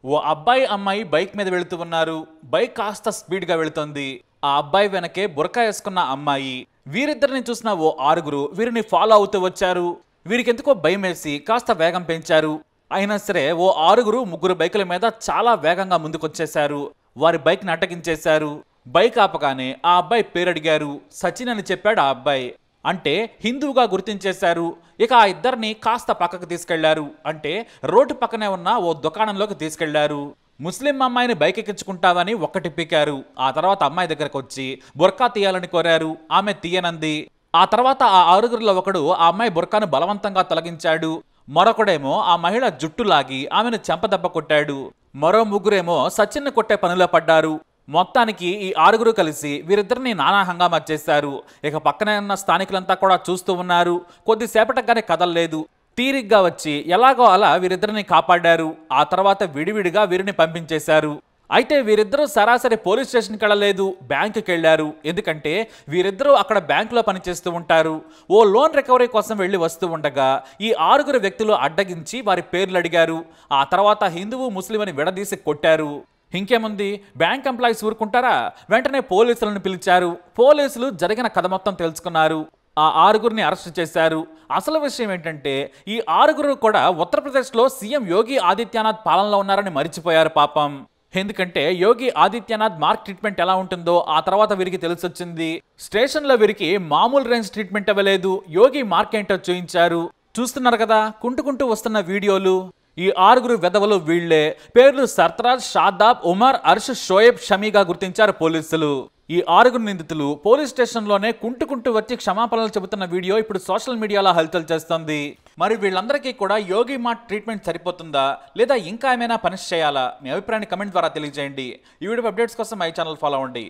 ఓ అబ్బాయి అమ్మాయి బైక్ మీద వెళుతూ ఉన్నారు. బైక్ కాస్త స్పీడ్ గా వెళుతోంది. ఆ అబ్బాయి వెనకే బురకా వేసుకున్న అమ్మాయి. వీరిద్దరిని చూసిన ఓ ఆరుగురు వీరిని ఫాలో అవుతూ వచ్చారు. వీరికెందుకో భయం వేసి కాస్త వేగం పెంచారు. అయినా సరే ఓ ఆరుగురు ముగ్గురు బైకుల మీద చాలా వేగంగా ముందుకొచ్చేశారు. వారి బైక్ ని అడ్డగించేశారు. బైక్ ఆపగానే ఆ అబ్బాయి పేరు అడిగారు. సచిన్ అని చెప్పాడు ఆ అబ్బాయి. అంటే హిందువుగా గుర్తించేశారు. ఇక ఆ ఇద్దరిని కాస్త పక్కకు తీసుకెళ్లారు. అంటే రోడ్డు పక్కనే ఉన్న ఓ దుకాణంలోకి తీసుకెళ్లారు. ముస్లిం అమ్మాయిని బైక్ ఎక్కించుకుంటావని ఒక్కటి పీకారు. ఆ తర్వాత అమ్మాయి దగ్గరకు వచ్చి బుర్కా తీయాలని కోరారు. ఆమె తీయనంది. ఆ తర్వాత ఆ ఆరుగురిలో ఒకడు ఆ అమ్మాయి బుర్కాను బలవంతంగా తొలగించాడు. మరొకడేమో ఆ మహిళ జుట్టు లాగి ఆమెను చెంపదెబ్బ కొట్టాడు. మరో ముగ్గురేమో సచిన్ ని కొట్టే పనిలో పడ్డారు. మొత్తానికి ఈ ఆరుగురు కలిసి వీరిద్దరిని నానా హంగామా చేశారు. ఇక పక్కనే ఉన్న స్థానికులంతా కూడా చూస్తూ ఉన్నారు. కొద్దిసేపటిగానే కదలలేదు. తీరిగ్గా వచ్చి ఎలాగో అలా వీరిద్దరిని కాపాడారు. ఆ తర్వాత విడివిడిగా వీరిని పంపించేశారు. అయితే వీరిద్దరూ సరాసరి పోలీస్ స్టేషన్కి వెళ్ళలేదు, బ్యాంకుకి వెళ్లారు. ఎందుకంటే వీరిద్దరూ అక్కడ బ్యాంకులో పనిచేస్తూ ఉంటారు. ఓ లోన్ రికవరీ కోసం వెళ్ళి వస్తూ ఉండగా ఈ ఆరుగురు వ్యక్తులు అడ్డగించి వారి పేర్లు అడిగారు. ఆ తర్వాత హిందువు ముస్లిం అని విడదీసి కొట్టారు. ఇంకేముంది, బ్యాంక్ ఎంప్లాయీస్ ఊరుకుంటారా? వెంటనే పోలీసులను పిలిచారు. పోలీసులు జరిగిన కథ మొత్తం తెలుసుకున్నారు. ఆ ఆరుగురిని అరెస్ట్ చేశారు. అసలు విషయం ఏంటంటే ఈ ఆరుగురు కూడా ఉత్తరప్రదేశ్లో సీఎం యోగి ఆదిత్యనాథ్ పాలనలో ఉన్నారని మరిచిపోయారు పాపం. ఎందుకంటే యోగి ఆదిత్యనాథ్ మార్క్ ట్రీట్మెంట్ ఎలా ఉంటుందో ఆ తర్వాత వీరికి తెలిసొచ్చింది. స్టేషన్లో వీరికి మామూలు రేంజ్ ట్రీట్మెంట్ ఇవ్వలేదు. యోగి మార్క్ ఏంటో చూయించారు. చూస్తున్నారు కదా కుంటుకుంటూ వస్తున్న వీడియోలు. ఈ ఆరుగురు వెధవలు వీళ్లే. పేర్లు సర్తరాజ్, షాదాబ్, ఉమర్, అర్ష్, షోయబ్, షమీగా గుర్తించారు పోలీసులు. ఈ ఆరుగురు నిందితులు పోలీస్ స్టేషన్లోనే కుంటుకుంటూ వచ్చి క్షమాపణలు చెబుతున్న వీడియో ఇప్పుడు సోషల్ మీడియాలో హల్చల్ చేస్తోంది. మరి వీళ్ళందరికీ కూడా యోగి మార్ట్ ట్రీట్మెంట్ సరిపోతుందా లేదా ఇంకా ఏమైనా పనిష్ చేయాలా? మీ అభిప్రాయాన్ని కమెంట్ ద్వారా తెలియజేయండి. ఈ వీడియో అప్డేట్స్ కోసం మై ఛానల్ ఫాలో అవ్వండి.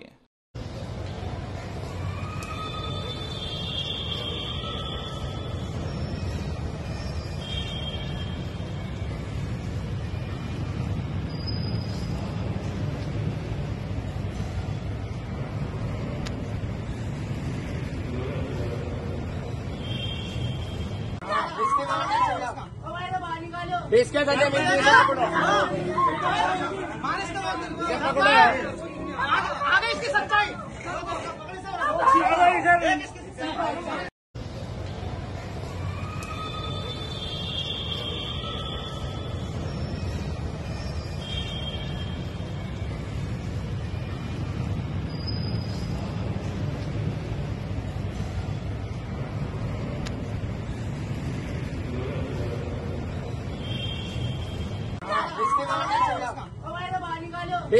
इसके आगे इसकी सच्चाई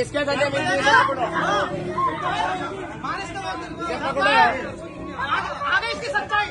इसके आगे इसकी सच्चाई